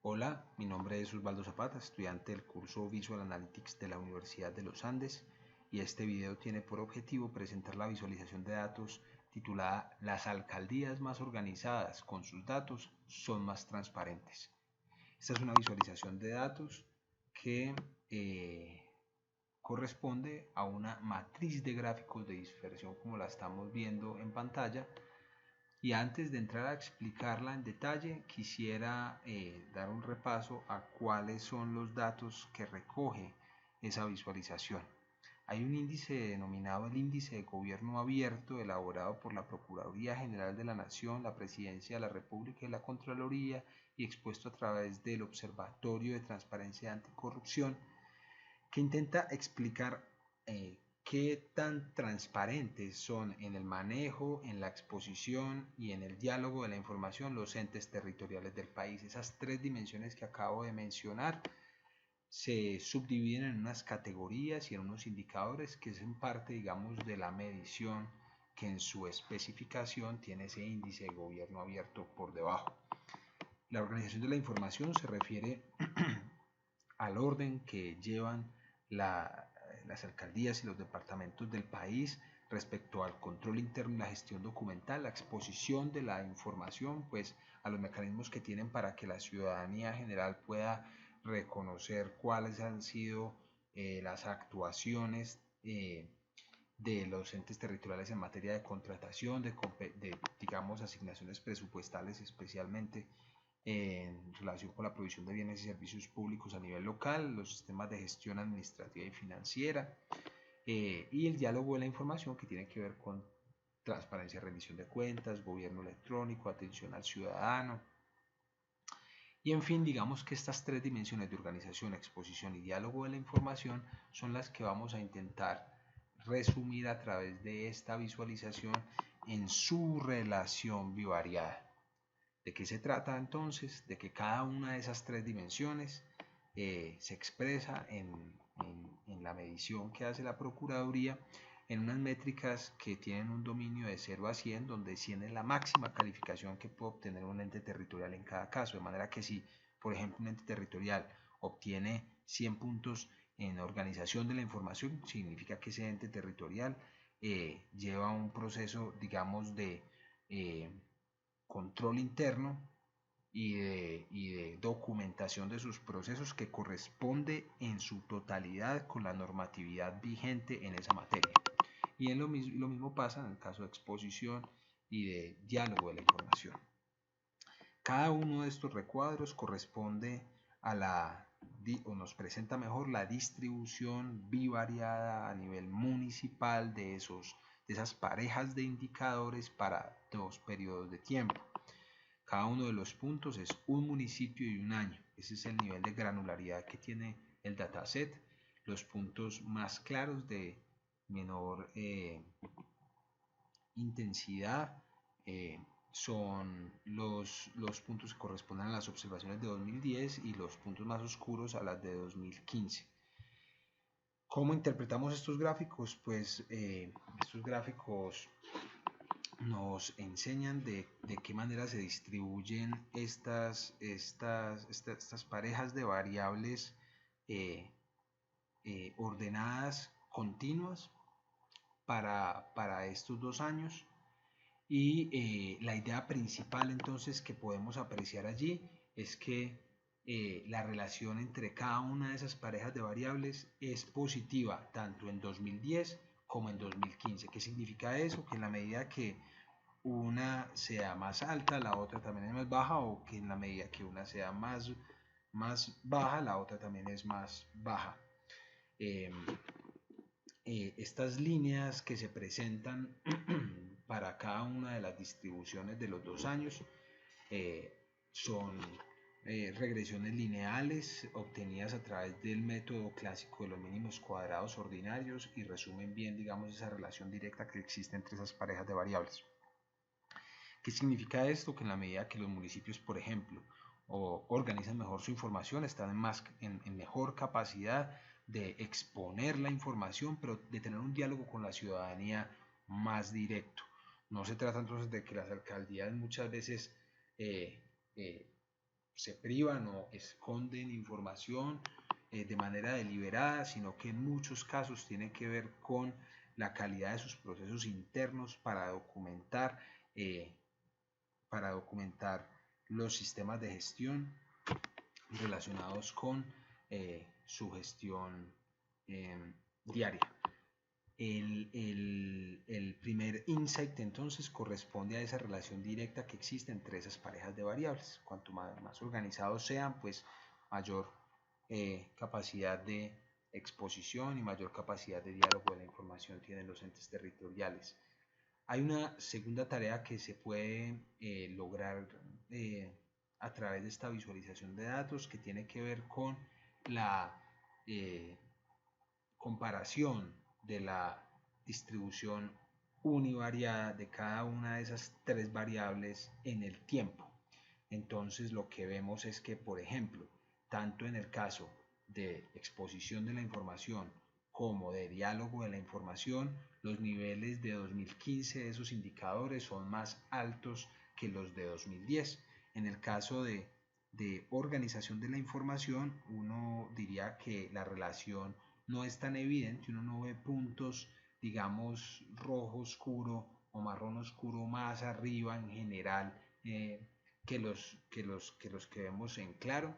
Hola, mi nombre es Osvaldo Zapata, estudiante del curso Visual Analytics de la Universidad de los Andes, y este video tiene por objetivo presentar la visualización de datos titulada "Las alcaldías más organizadas con sus datos son más transparentes". Esta es una visualización de datos que corresponde a una matriz de gráficos de dispersión como la estamos viendo en pantalla. Y antes de entrar a explicarla en detalle, quisiera dar un repaso a cuáles son los datos que recoge esa visualización. Hay un índice denominado el Índice de Gobierno Abierto, elaborado por la Procuraduría General de la Nación, la Presidencia de la República y la Contraloría, y expuesto a través del Observatorio de Transparencia y Anticorrupción, que intenta explicar qué tan transparentes son en el manejo, en la exposición y en el diálogo de la información los entes territoriales del país. Esas tres dimensiones que acabo de mencionar se subdividen en unas categorías y en unos indicadores que son parte, digamos, de la medición que en su especificación tiene ese índice de gobierno abierto por debajo. La organización de la información se refiere al orden que llevan las alcaldías y los departamentos del país respecto al control interno y la gestión documental, la exposición de la información, pues a los mecanismos que tienen para que la ciudadanía general pueda reconocer cuáles han sido las actuaciones de los entes territoriales en materia de contratación, de digamos, asignaciones presupuestales, especialmente en relación con la provisión de bienes y servicios públicos a nivel local, los sistemas de gestión administrativa y financiera, y el diálogo de la información, que tiene que ver con transparencia, rendición de cuentas, gobierno electrónico, atención al ciudadano. Y en fin, digamos que estas tres dimensiones de organización, exposición y diálogo de la información son las que vamos a intentar resumir a través de esta visualización en su relación bivariada. ¿De qué se trata entonces? De que cada una de esas tres dimensiones se expresa en la medición que hace la Procuraduría en unas métricas que tienen un dominio de 0 a 100, donde 100 es la máxima calificación que puede obtener un ente territorial en cada caso. De manera que si, por ejemplo, un ente territorial obtiene 100 puntos en organización de la información, significa que ese ente territorial lleva un proceso, digamos, de control interno y de documentación de sus procesos que corresponde en su totalidad con la normatividad vigente en esa materia. Y lo mismo pasa en el caso de exposición y de diálogo de la información. Cada uno de estos recuadros corresponde a o nos presenta mejor la distribución bivariada a nivel municipal de esas parejas de indicadores para dos periodos de tiempo. Cada uno de los puntos es un municipio y un año. Ese es el nivel de granularidad que tiene el dataset. Los puntos más claros de menor intensidad son los puntos que corresponden a las observaciones de 2010 y los puntos más oscuros a las de 2015. ¿Cómo interpretamos estos gráficos? Pues estos gráficos nos enseñan de qué manera se distribuyen estas parejas de variables ordenadas continuas para estos 2 años. Y la idea principal entonces que podemos apreciar allí es que la relación entre cada una de esas parejas de variables es positiva tanto en 2010 como en 2015. ¿Qué significa eso? Que en la medida que una sea más alta, la otra también es más baja, o que en la medida que una sea más baja, la otra también es más baja. Eh, Estas líneas que se presentan para cada una de las distribuciones de los 2 años son regresiones lineales obtenidas a través del método clásico de los mínimos cuadrados ordinarios y resumen bien, digamos, esa relación directa que existe entre esas parejas de variables. ¿Qué significa esto? Que en la medida que los municipios, por ejemplo, organizan mejor su información, están en mejor capacidad de exponer la información, pero de tener un diálogo con la ciudadanía más directo. No se trata entonces de que las alcaldías muchas veces eh, se privan o esconden información de manera deliberada, sino que en muchos casos tiene que ver con la calidad de sus procesos internos para documentar los sistemas de gestión relacionados con su gestión diaria. El primer insight entonces corresponde a esa relación directa que existe entre esas parejas de variables. Cuanto más organizados sean, pues mayor capacidad de exposición y mayor capacidad de diálogo de la información tienen los entes territoriales. Hay una segunda tarea que se puede lograr a través de esta visualización de datos que tiene que ver con la comparación de la distribución univariada de cada una de esas tres variables en el tiempo. Entonces lo que vemos es que, por ejemplo, tanto en el caso de exposición de la información como de diálogo de la información, los niveles de 2015 de esos indicadores son más altos que los de 2010. En el caso de organización de la información, uno diría que la relación no es tan evidente, uno no ve puntos, digamos, rojo oscuro o marrón oscuro más arriba en general que los que vemos en claro,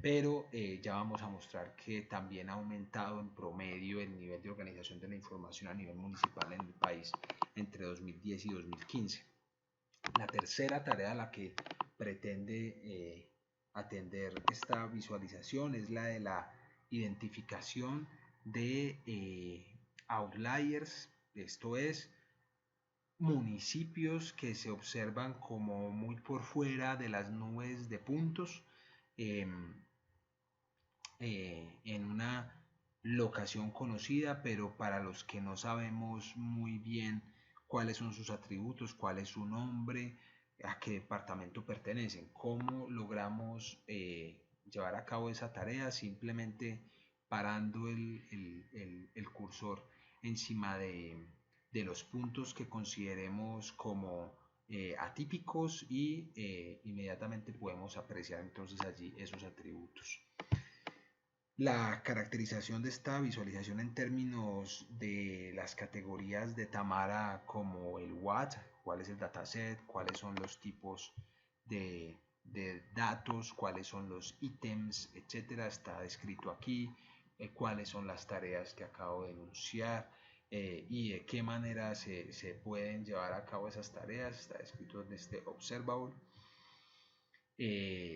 pero ya vamos a mostrar que también ha aumentado en promedio el nivel de organización de la información a nivel municipal en el país entre 2010 y 2015. La tercera tarea a la que pretende atender esta visualización es la de la identificación de outliers, esto es, municipios que se observan como muy por fuera de las nubes de puntos en una locación conocida, pero para los que no sabemos muy bien cuáles son sus atributos, cuál es su nombre, a qué departamento pertenecen. ¿Cómo logramos llevar a cabo esa tarea? Simplemente parando el cursor encima de los puntos que consideremos como atípicos y inmediatamente podemos apreciar entonces allí esos atributos. La caracterización de esta visualización en términos de las categorías de Tamara como el what, cuál es el dataset, cuáles son los tipos de datos, cuáles son los ítems, etcétera, está descrito aquí, cuáles son las tareas que acabo de enunciar y de qué manera se pueden llevar a cabo esas tareas, está descrito en este observable.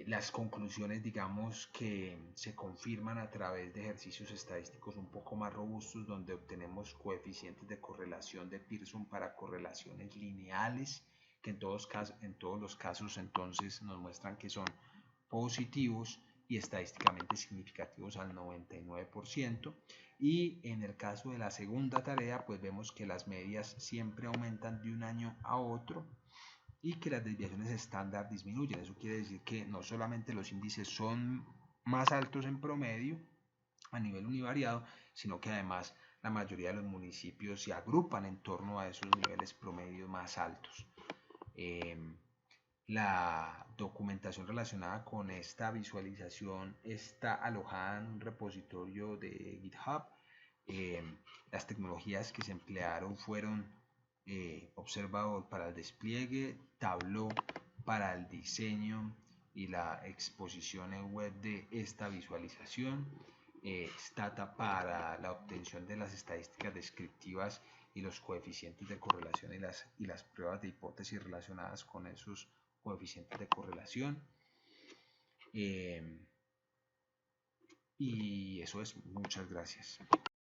Las conclusiones, digamos, que se confirman a través de ejercicios estadísticos un poco más robustos, donde obtenemos coeficientes de correlación de Pearson para correlaciones lineales, que en todos los casos entonces nos muestran que son positivos y estadísticamente significativos al 99%. Y en el caso de la segunda tarea, pues vemos que las medias siempre aumentan de un año a otro y que las desviaciones estándar disminuyen. Eso quiere decir que no solamente los índices son más altos en promedio a nivel univariado, sino que además la mayoría de los municipios se agrupan en torno a esos niveles promedios más altos. La documentación relacionada con esta visualización está alojada en un repositorio de GitHub. Las tecnologías que se emplearon fueron Observable para el despliegue, Tableau para el diseño y la exposición en web de esta visualización, Stata para la obtención de las estadísticas descriptivas y los coeficientes de correlación y las pruebas de hipótesis relacionadas con esos coeficientes de correlación. Y eso es, muchas gracias.